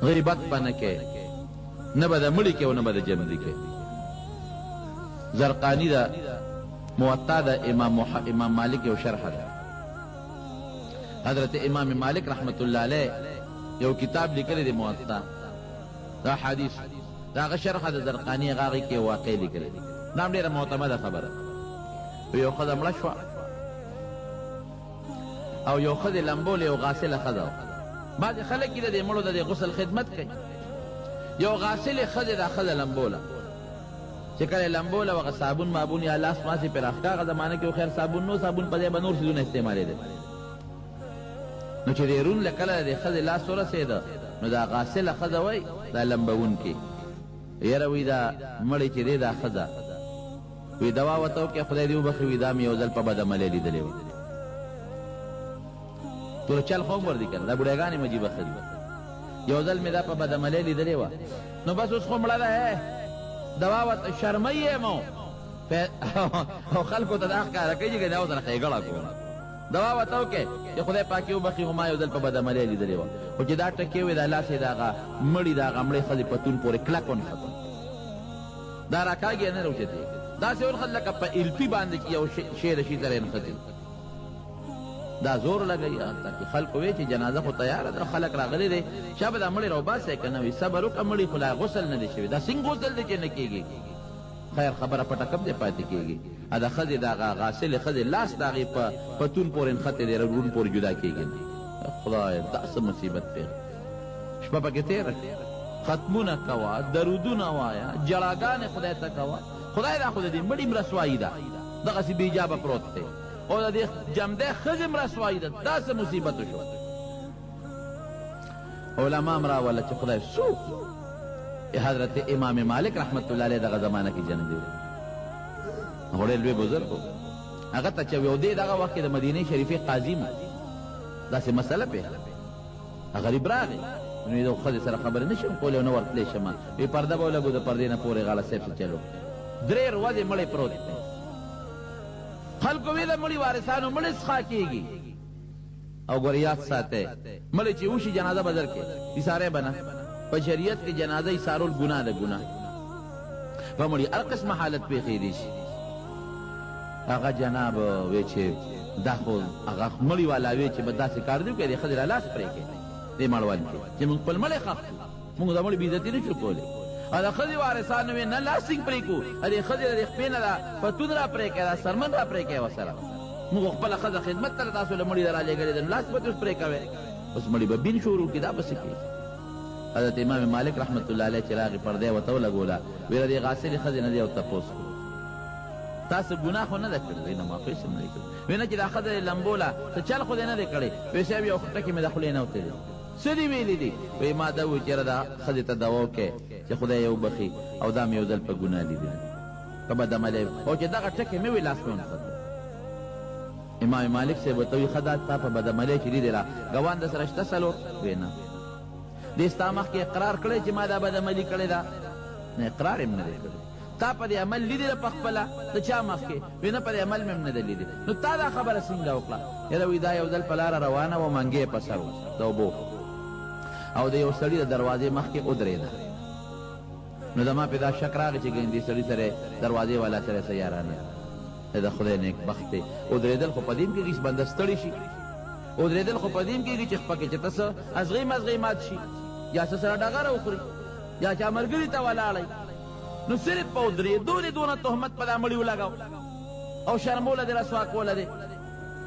غیبت پنه کې، نه به د مړي کې او نه به د جمدي کې. زرقانی دا موطا دا امام مالک یو شرح ده. حضرت امام مالک رحمت الله علیه یو کتاب لیکلی دی موطا دا حدیث دا هغه شرح د زرقانی هغه کې واقع لیکلی دی. نام ډېره معتمده خبره. یو ښځه مړه شوه او یو ښځې لمبولې یو غاسله ښځه وه. بعضې خلک یې د دې مړو د دې غسل خدمت کوي. یو غاسلې ښځې دا ښځه لمبوله، چې کله لمبوله هغه صابون مابون یا لاس ماسې پرې راښکه. هغه زمانه کې خیر صابون نو، صابون په ځای به نور څیزونه استعمالېدل. نو چې دې رون له کله د دې ښځې لاس ورسېده نو دا غاسله ښځه وایي دا لمبوونکې یاره وایي دا مړې چې دی دا ښځه وی دوا ورته وکړې خدای دې وبخښي وي دا مې یو ځل په بدعملۍ لیدلې وه. تور چل خو هم ور دي که نه، دا بوډیګانې مجیبه ښځې یو ځل مې دا په بدعملۍ لیدلې وه. نو بس اوس خو مړه ده دوا ورته شرمۍ یې مو او خلکو ته دا ښکاره کوي چې دا ورسره ښېګړه کوم. دوا ورته وکړې چې خدای پاک یې وبخښي خو ما یو ځل په بدعملۍ لیدلې وه. خو چې دا ټکې وې دا لاس یې د هغه مړي د هغه مړې ښځې پتون پورې کلک ونښته. دا راکاږي نه راوچتېږي. داسې ورخت لکه په الپي باندې چې یو شی د شي سره نښتي. دا زور لګوي تاکي خلکو وایي چې جنازه خو تیاره ده، خلک راغلي دی، چا به دا مړي راوباسئ که نه وي صبر وکړه مړي خو لا غسل نه دی شوي. دا څنګه غسل دی چې نه کېږي؟ خیر خبره پټه کم دی پاتې کېږي. دا ښځې د هغه غاسلې ښځې لاس د هغې په پتون پورې نښتې دی، روڼ پورې جدا کېږي نه. خدای دا څه مصیبت پېښ شپه پکې تېره ختمونه کوه، درودونه وایه، جړاګانې خدای ته کوه. خدای دا خو د دې مړي رسوایي ده، دغسې بې جابه پروت دی. او د دې جمدی ښځې رسوایي ده. دا څه مصیبت شو؟ علما هم راوله چې خدای څوک حضرت امام مالک رحمت الله علیه دغه زمانه کې جنګ دی. هغه ډېر لوی بزرګ و. هغه ته چې یو دی دغه وخت کې د مدینې شریفې قاضي و، داسې مسله پېښه غریب راغی. نو یې د ښځې سره خبرې نه شم کولی او نه ورتلی شم. وی پرده به ولګو، د پردې نه پورې غاړه صاحب څه چلو 3 ورځې مړی پروت دی. خلکو وی د مړي وارثانو مړي څښا کېږي او ګوره یاد ساتئ مړی چې وشي جنازه به درکړې ایساری به نه. په شریعت کې جنازه ایسارول ګناه ده، ګناه. په مړي هر قسمه حالت پېښېدی شي. هغه جناب وی چې دا خو هغه مړي والا وی چې به داسې کار دی وکړې د ښځې را لاس پرې کړې دې مړوال کې چې موږ خپل مړی ښخ کړو، موږ د مړي بېعزتي نه شو کولی. او د ښځې وارثانو وی نه لاس څنګه پرې کړو، د ښځې د خپې نه دا پتون را پرې کړی، دا سرمن را پرې کړی ورسره. موږ خپله ښځه خدمت ته تاسو له مړي را لېږلې ده، لاس به ترې پرې کوئ. اوس مړي به بین شروع کړي، دا به څه کوي؟ حضرت امام مالک رحمت الله علیه چې راغی پردی ورته ولګوله، ویله دې غاسلې ښځې نه دی او تپوس کړو تاسو ګناه خو نه ده کړې؟ وی نه ما هېڅ هم نه دی کړی. وی نه چې دا ښځه دې لمبوله څه چل خو دې نه دی کړی؟ وی صاحب یو ټکې مې د خولې نه وتلی. څه دې ویلي دي؟ وی ما دا وویل چې یاره دا ښځې ته دوا وکړې چې خدای یې وبخي او دا مې یو ځل په ګناه لیدلي په بدعملۍ او چې دغه ټکې مې وی لاس مې ونښته. امام مالک صاحب ورته وی ښه دا تا په بدعملۍ چې لیدې را ګوان در سره شته څلور؟ وی نه. دې ستا مخکې اقرار کړی چې ما دا بدعملي کړې ده؟ نه اقرار یې هم نه دی کړی. تا په دې عمل لیدې ده پخپله د چا مخکې؟ وی نه په دې عمل مې هم نه ده لیدې. نو تا دا خبره څنګه وکړه؟ یاره وی دا یو ځل په لاره روانه وه، منګې یې په سر وه د اوبو او د یو سړي د دروازې مخکې ودرېده. نو زما پې دا شک راغی چې ګنې دې سړي سره دروازې والا سره څه یارانه د خدای نیک بخت دی. ودرېدل خو په دې هم کېږي چې بنده ستړي شي، ودرېدل خو په دې هم کېږي چې پکې چې ته څه ازغۍ مزغۍ مات شي یا څه سره ډغره وخوري یا چا ملګري ته ولاړئ. نو صرف په ودرېدو دې دونه تهمت په دا مړي ولګاو او شرموله دې رسوا کوله دې.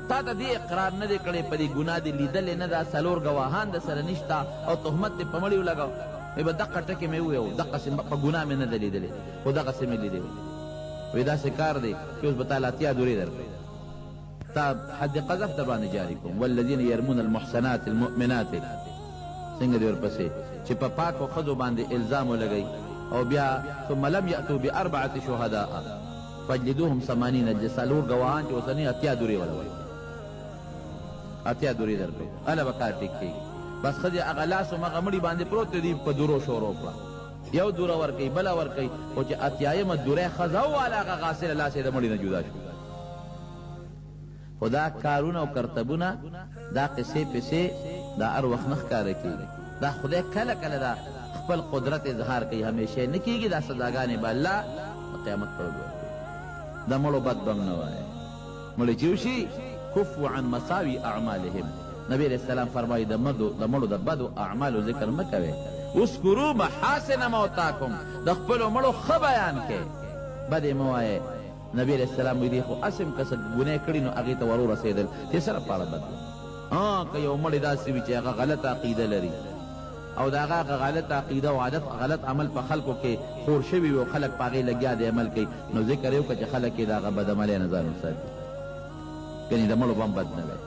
تا ته دې اقرار نه دی کړی، په دې ګناه دې لیدلې نه ده، 4 ګواهان د سره نشته او تهمت دې په مړي ولګاو. وی به دقه ټکې مې وویو، دقسې په ګناه مې نه ده لیدلې خو دغسې مې لیدې. وی داسې کار دی چې اوس به تا له 80 دورې درکړې، تا حد قذف در باندې جاري کوم. والذین یرمون المحسنات المؤمنات څنګه دې ورپسې چې په پاکو ښځو باندې الزام ولګوي او بیا ثم لم یأتوا ب4 شهداء فاجلدوهم 80 جلدة. 4 ګواهان چې اوسنۍ 80 دورې ولوي، 80 دورې درکړو، هله به کار ټیک کېږي. بس ښځې هغه لاس هغه مړي باندې پروت دی، په دورو شروع کړه، یو دوره ورکوي بله ورکوي، خو چې 80مه دوره ښځه وواله هغه غاسله لاس یې د مړي نه جدا شو. خو دا کارونه او کرتبونه دا قصې پسې دا هر وخت نه ښکاره کېږي، دا خدای کله کله دا خپل قدرت اظهار کوي، همیشه نه کیږي. دا سزاګانې به الله د قیامت پر ورځ ورکوي. د مړو بد بم نه وایه، مړي چې وشي کفو عن مساوي اعمالهم. نبی علیہ السلام فرمایي د مړو د بدو اعمالو ذکر مه کوئ. اذکروا محاسن موتاکم، د خپلو مړو ښه بیان کې، بد یې مه وایې. نبی علیہ السلام ویلي خو اسم که څه ګناه کړي نو هغې ته ور ورسېدل، دې سره پاړه بد ده. که یو مړی داسې وي چې هغه غلط عقیده لري او د هغه غلط عقیده او عادت غلط عمل په خلکو کې خور شوي وي او خلک په هغې لګیا دی عمل کوي، نو ذکر یې وکړه چې خلک یې د هغه بدعملۍ نه ځان وساتي. کنې د مړو به هم بد نه وی.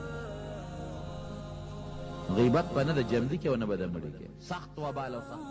غیبت به نه د جمدي کې او نه به د مړي کې، سخت وبال او سخت